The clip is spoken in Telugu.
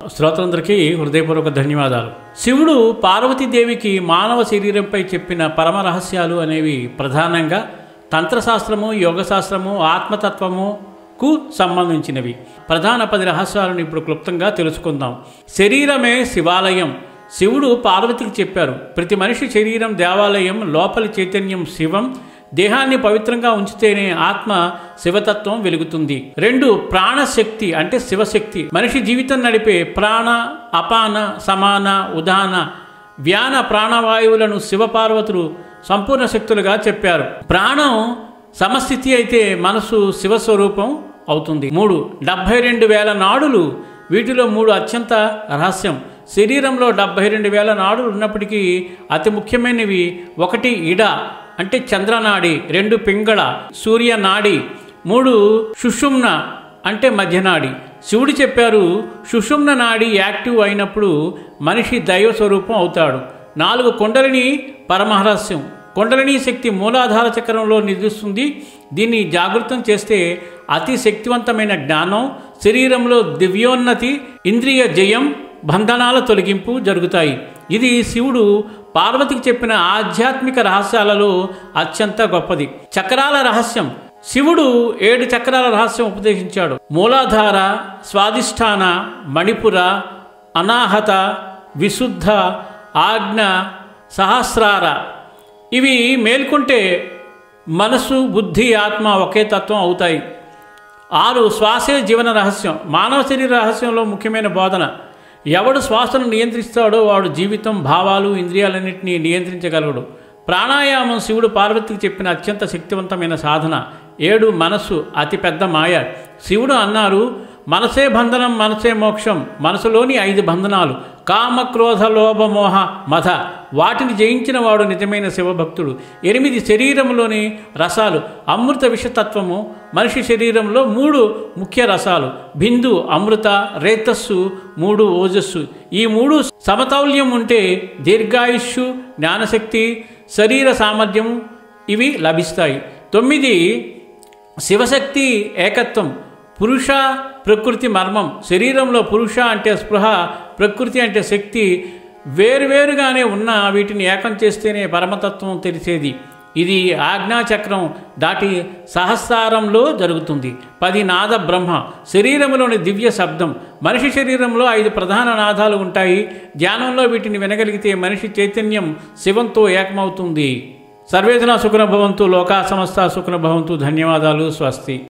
శ్రోతలందరికీ హృదయపూర్వక ధన్యవాదాలు. శివుడు పార్వతీదేవికి మానవ శరీరంపై చెప్పిన పరమ రహస్యాలు అనేవి ప్రధానంగా తంత్రశాస్త్రము, యోగశాస్త్రము, ఆత్మతత్వముకు సంబంధించినవి. ప్రధాన 10 రహస్యాలను ఇప్పుడు క్లుప్తంగా తెలుసుకుందాం. శరీరమే శివాలయం. శివుడు పార్వతికి చెప్పారు, ప్రతి మనిషి శరీరం దేవాలయం, లోపలి చైతన్యం శివం. దేహాన్ని పవిత్రంగా ఉంచితేనే ఆత్మ శివతత్వం వెలుగుతుంది. 2 ప్రాణశక్తి అంటే శివశక్తి. మనిషి జీవితం నడిపే ప్రాణ, అపాన, సమాన, ఉదాన, వ్యాన ప్రాణవాయువులను శివపార్వతులు సంపూర్ణ శక్తులుగా చెప్పారు. ప్రాణం సమస్థితి అయితే మనసు శివస్వరూపం అవుతుంది. 3 72,000 నాడులు. వీటిలో 3 అత్యంత రహస్యం. శరీరంలో 72,000 నాడులు ఉన్నప్పటికీ అతి ముఖ్యమైనవి 1 ఇడ అంటే చంద్రనాడి, 2 పింగళ సూర్యనాడి, 3 సుషుమ్న అంటే మధ్యనాడి. శివుడు చెప్పారు, సుషుమ్న నాడి యాక్టివ్ అయినప్పుడు మనిషి దైవ స్వరూపం అవుతాడు. 4 కుండలిని పరమరహస్యం. కుండలిని శక్తి మూలాధార చక్రంలో నిలుస్తుంది. దీన్ని జాగృతం చేస్తే అతి శక్తివంతమైన జ్ఞానం, శరీరంలో దివ్యోన్నతి, ఇంద్రియ జయం, బంధనాల తొలగింపు జరుగుతాయి. ఇది శివుడు పార్వతికి చెప్పిన ఆధ్యాత్మిక రహస్యాలలో అత్యంత గొప్పది. చక్రాల రహస్యం. శివుడు 7 చక్రాల రహస్యం ఉపదేశించాడు. మూలాధార, స్వాదిష్టాన, మణిపుర, అనాహత, విశుద్ధ, ఆజ్ఞ, సహస్రార. ఇవి మేల్కొంటే మనసు, బుద్ధి, ఆత్మ ఒకే తత్వం అవుతాయి. 6 శ్వాసే జీవన రహస్యం. మానవ శరీర రహస్యంలో ముఖ్యమైన బోధన. ఎవడు శ్వాసను నియంత్రిస్తాడో వాడు జీవితం, భావాలు, ఇంద్రియాలన్నింటినీ నియంత్రించగలడు. ప్రాణాయామం శివుడు పార్వతికి చెప్పిన అత్యంత శక్తివంతమైన సాధన. 7 మనస్సు అతిపెద్ద మాయ. శివుడు అన్నారు, మనసే బంధనం, మనసే మోక్షం. మనసులోని 5 బంధనాలు కామ, క్రోధ, లోభ, మోహ, మద. వాటిని జయించిన వాడు నిజమైన శివభక్తుడు. 8 శరీరంలోని రసాలు. అమృత విషతత్వము. మనిషి శరీరంలో 3 ముఖ్య రసాలు: బిందు, అమృత, రేతస్సు, 3 ఓజస్సు. ఈ 3 సమతౌల్యం ఉంటే దీర్ఘాయుష్యు, జ్ఞానశక్తి, శరీర సామర్థ్యం ఇవి లభిస్తాయి. 9 శివశక్తి ఏకత్వం. పురుష ప్రకృతి మర్మం. శరీరంలో పురుష అంటే స్పృహ, ప్రకృతి అంటే శక్తి వేరువేరుగానే ఉన్న వీటిని ఏకం చేస్తేనే పరమతత్వం తెలిసేది. ఇది ఆజ్ఞాచక్రం దాటి సహస్రారంలో జరుగుతుంది. 10 నాద బ్రహ్మ. శరీరంలోని దివ్య శబ్దం. మనిషి శరీరంలో 5 ప్రధాన నాదాలు ఉంటాయి. ధ్యానంలో వీటిని వినగలిగితే మనిషి చైతన్యం శివంతో ఏకమవుతుంది. సర్వేజన సుఖినో భవంతు, లోకా సమస్త సుఖినో భవంతు. ధన్యవాదాలు. స్వస్తి.